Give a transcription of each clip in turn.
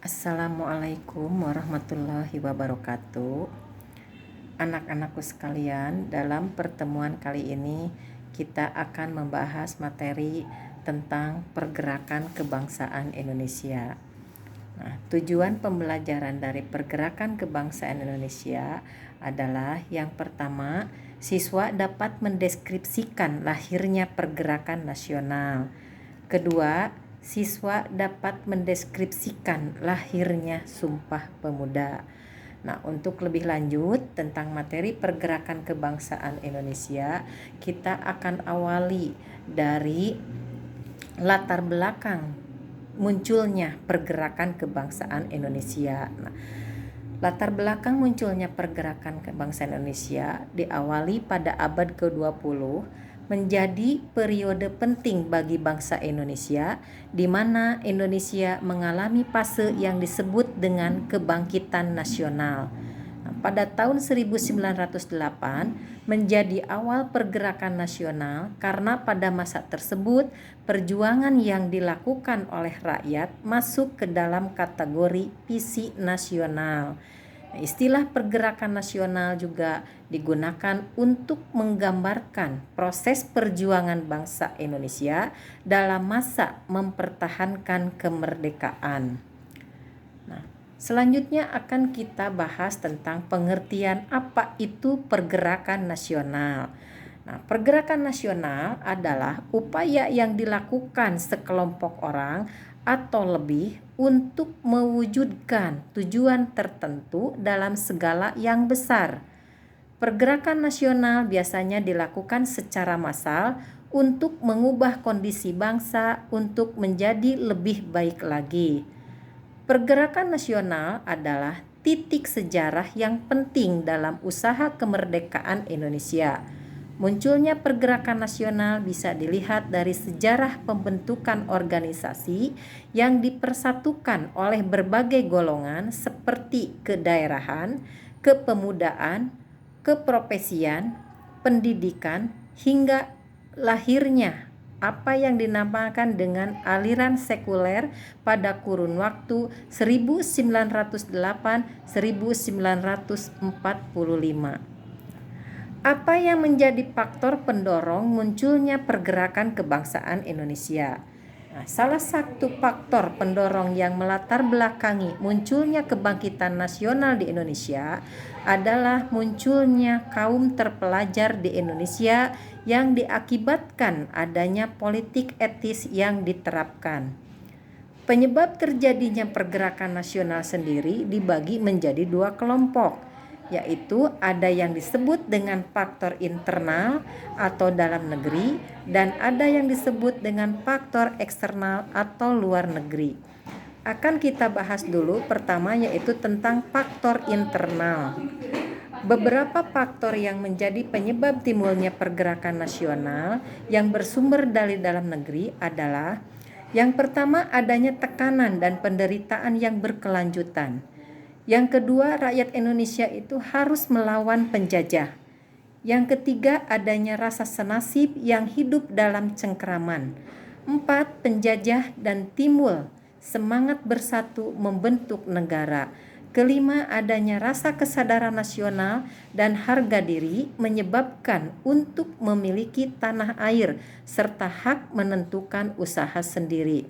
Assalamualaikum warahmatullahi wabarakatuh. Anak-anakku sekalian, dalam pertemuan kali ini kita akan membahas materi tentang pergerakan kebangsaan Indonesia. Nah, tujuan pembelajaran dari pergerakan kebangsaan Indonesia adalah yang pertama, siswa dapat mendeskripsikan lahirnya pergerakan nasional. Kedua, siswa dapat mendeskripsikan lahirnya Sumpah Pemuda. Nah, untuk lebih lanjut tentang materi pergerakan kebangsaan Indonesia, kita akan awali dari latar belakang munculnya pergerakan kebangsaan Indonesia. Nah, latar belakang munculnya pergerakan kebangsaan Indonesia diawali pada abad ke-20 menjadi periode penting bagi bangsa Indonesia, di mana Indonesia mengalami fase yang disebut dengan kebangkitan nasional. Nah, pada tahun 1908 menjadi awal pergerakan nasional karena pada masa tersebut perjuangan yang dilakukan oleh rakyat masuk ke dalam kategori visi nasional. Istilah pergerakan nasional juga digunakan untuk menggambarkan proses perjuangan bangsa Indonesia dalam masa mempertahankan kemerdekaan. Nah, selanjutnya akan kita bahas tentang pengertian apa itu pergerakan nasional. Nah, pergerakan nasional adalah upaya yang dilakukan sekelompok orang atau lebih untuk mewujudkan tujuan tertentu dalam skala yang besar. Pergerakan nasional biasanya dilakukan secara massal untuk mengubah kondisi bangsa untuk menjadi lebih baik lagi. Pergerakan nasional adalah titik sejarah yang penting dalam usaha kemerdekaan Indonesia. Munculnya pergerakan nasional bisa dilihat dari sejarah pembentukan organisasi yang dipersatukan oleh berbagai golongan seperti kedaerahan, kepemudaan, keprofesian, pendidikan, hingga lahirnya apa yang dinamakan dengan aliran sekuler pada kurun waktu 1908-1945. Apa yang menjadi faktor pendorong munculnya pergerakan kebangsaan Indonesia? Nah, salah satu faktor pendorong yang melatar belakangi munculnya kebangkitan nasional di Indonesia adalah munculnya kaum terpelajar di Indonesia yang diakibatkan adanya politik etis yang diterapkan. Penyebab terjadinya pergerakan nasional sendiri dibagi menjadi dua kelompok, yaitu ada yang disebut dengan faktor internal atau dalam negeri dan ada yang disebut dengan faktor eksternal atau luar negeri. Akan kita bahas dulu pertama, yaitu tentang faktor internal. Beberapa faktor yang menjadi penyebab timbulnya pergerakan nasional yang bersumber dari dalam negeri adalah: yang pertama, adanya tekanan dan penderitaan yang berkelanjutan. Yang kedua, rakyat Indonesia itu harus melawan penjajah. Yang ketiga, adanya rasa senasib yang hidup dalam cengkraman. 4. Penjajah dan timbul semangat bersatu membentuk negara. Kelima, adanya rasa kesadaran nasional dan harga diri menyebabkan untuk memiliki tanah air serta hak menentukan usaha sendiri.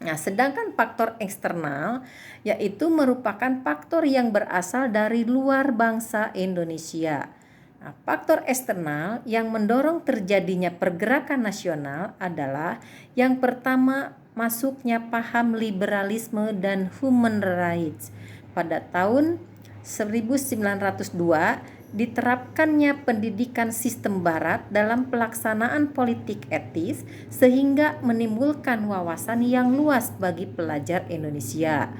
Nah, sedangkan faktor eksternal yaitu merupakan faktor yang berasal dari luar bangsa Indonesia. Nah, faktor eksternal yang mendorong terjadinya pergerakan nasional adalah: yang pertama, masuknya paham liberalisme dan human rights. Pada tahun 1902 diterapkannya pendidikan sistem barat dalam pelaksanaan politik etis sehingga menimbulkan wawasan yang luas bagi pelajar Indonesia.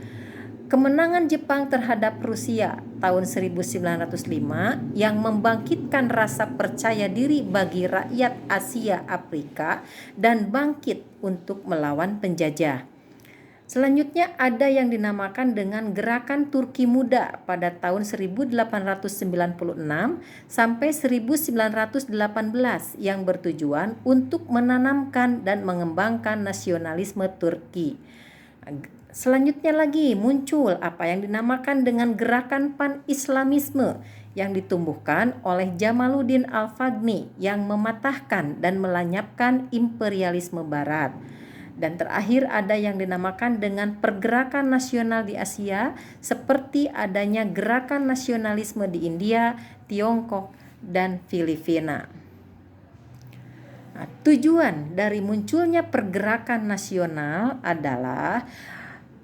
Kemenangan Jepang terhadap Rusia tahun 1905 yang membangkitkan rasa percaya diri bagi rakyat Asia Afrika dan bangkit untuk melawan penjajah. Selanjutnya ada yang dinamakan dengan Gerakan Turki Muda pada tahun 1896 sampai 1918 yang bertujuan untuk menanamkan dan mengembangkan nasionalisme Turki. Selanjutnya lagi muncul apa yang dinamakan dengan gerakan pan-islamisme yang ditumbuhkan oleh Jamaluddin Al-Afghani yang mematahkan dan melenyapkan imperialisme barat. Dan terakhir ada yang dinamakan dengan pergerakan nasional di Asia seperti adanya gerakan nasionalisme di India, Tiongkok, dan Filipina. Nah, tujuan dari munculnya pergerakan nasional adalah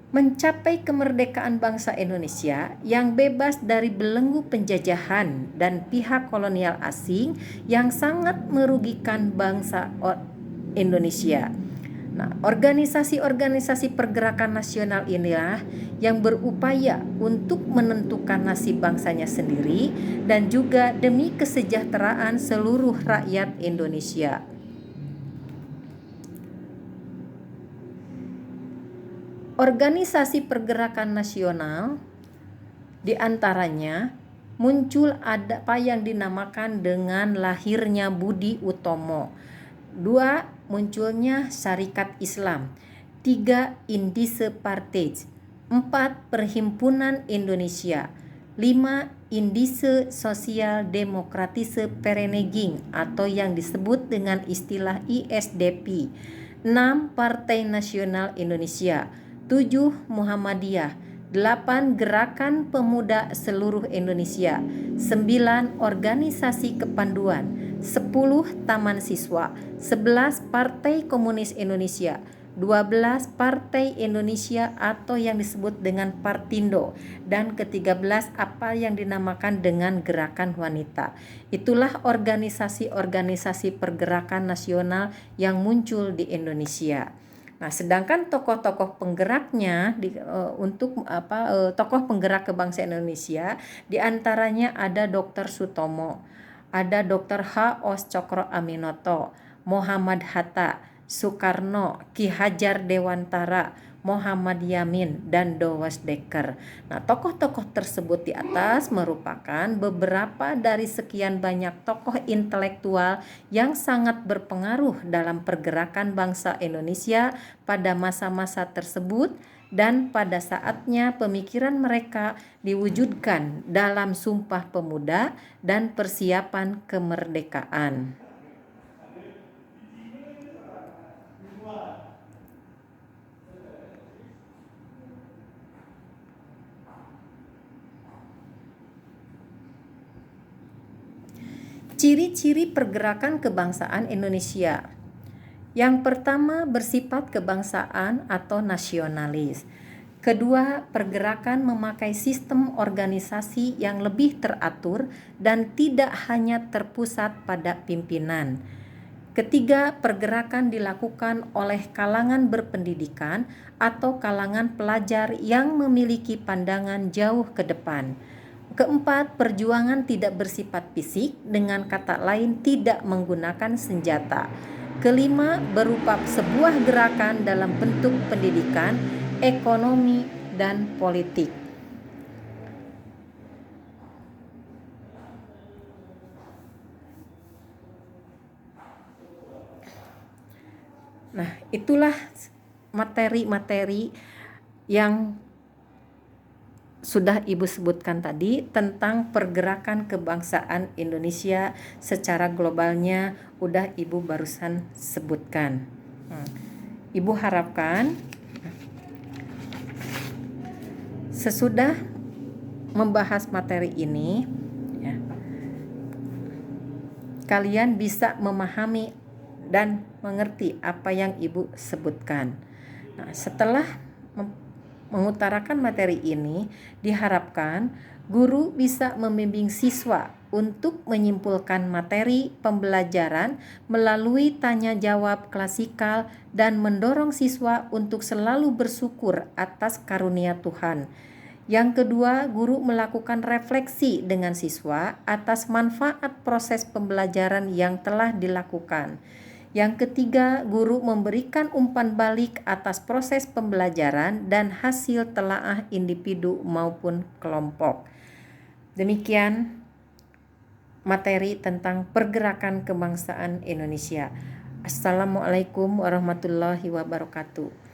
mencapai kemerdekaan bangsa Indonesia yang bebas dari belenggu penjajahan dan pihak kolonial asing yang sangat merugikan bangsa Indonesia. Nah, organisasi-organisasi pergerakan nasional inilah yang berupaya untuk menentukan nasib bangsanya sendiri dan juga demi kesejahteraan seluruh rakyat Indonesia. Organisasi pergerakan nasional diantaranya muncul apa yang dinamakan dengan lahirnya Budi Utomo. 2. Munculnya Syarikat Islam. 3. Indise Partage. 4. Perhimpunan Indonesia. 5. Indise Sosial Demokratische Vereniging atau yang disebut dengan istilah ISDP. 6. Partai Nasional Indonesia. 7. Muhammadiyah. 8. Gerakan Pemuda Seluruh Indonesia. 9. Organisasi Kepanduan. 10. Taman Siswa. 11. Partai Komunis Indonesia. 12. Partai Indonesia atau yang disebut dengan Partindo. Dan ke-13 apa yang dinamakan dengan Gerakan Wanita. Itulah organisasi-organisasi pergerakan nasional yang muncul di Indonesia. Nah, sedangkan tokoh-tokoh penggeraknya tokoh penggerak kebangsaan Indonesia diantaranya ada Dr. Sutomo, ada Dr. H. Os Cokro Aminoto, Muhammad Hatta, Soekarno, Ki Hajar Dewantara, Muhammad Yamin, dan Dowes Dekker. Nah, tokoh-tokoh tersebut di atas merupakan beberapa dari sekian banyak tokoh intelektual yang sangat berpengaruh dalam pergerakan bangsa Indonesia pada masa-masa tersebut dan pada saatnya pemikiran mereka diwujudkan dalam Sumpah Pemuda dan persiapan kemerdekaan. Ciri-ciri pergerakan kebangsaan Indonesia. Yang pertama bersifat kebangsaan atau nasionalis. Kedua, pergerakan memakai sistem organisasi yang lebih teratur dan tidak hanya terpusat pada pimpinan. Ketiga, pergerakan dilakukan oleh kalangan berpendidikan atau kalangan pelajar yang memiliki pandangan jauh ke depan. Keempat, perjuangan tidak bersifat fisik, dengan kata lain tidak menggunakan senjata. Kelima, berupa sebuah gerakan dalam bentuk pendidikan, ekonomi, dan politik. Nah, itulah materi-materi yang sudah Ibu sebutkan tadi tentang pergerakan kebangsaan Indonesia secara globalnya, udah Ibu barusan sebutkan. Ibu harapkan sesudah membahas materi ini ya, kalian bisa memahami dan mengerti apa yang Ibu sebutkan. Nah, setelah mengutarakan materi ini, diharapkan guru bisa membimbing siswa untuk menyimpulkan materi pembelajaran melalui tanya jawab klasikal dan mendorong siswa untuk selalu bersyukur atas karunia Tuhan. Yang kedua, guru melakukan refleksi dengan siswa atas manfaat proses pembelajaran yang telah dilakukan. Yang ketiga, guru memberikan umpan balik atas proses pembelajaran dan hasil telaah individu maupun kelompok. Demikian materi tentang pergerakan kebangsaan Indonesia. Assalamualaikum warahmatullahi wabarakatuh.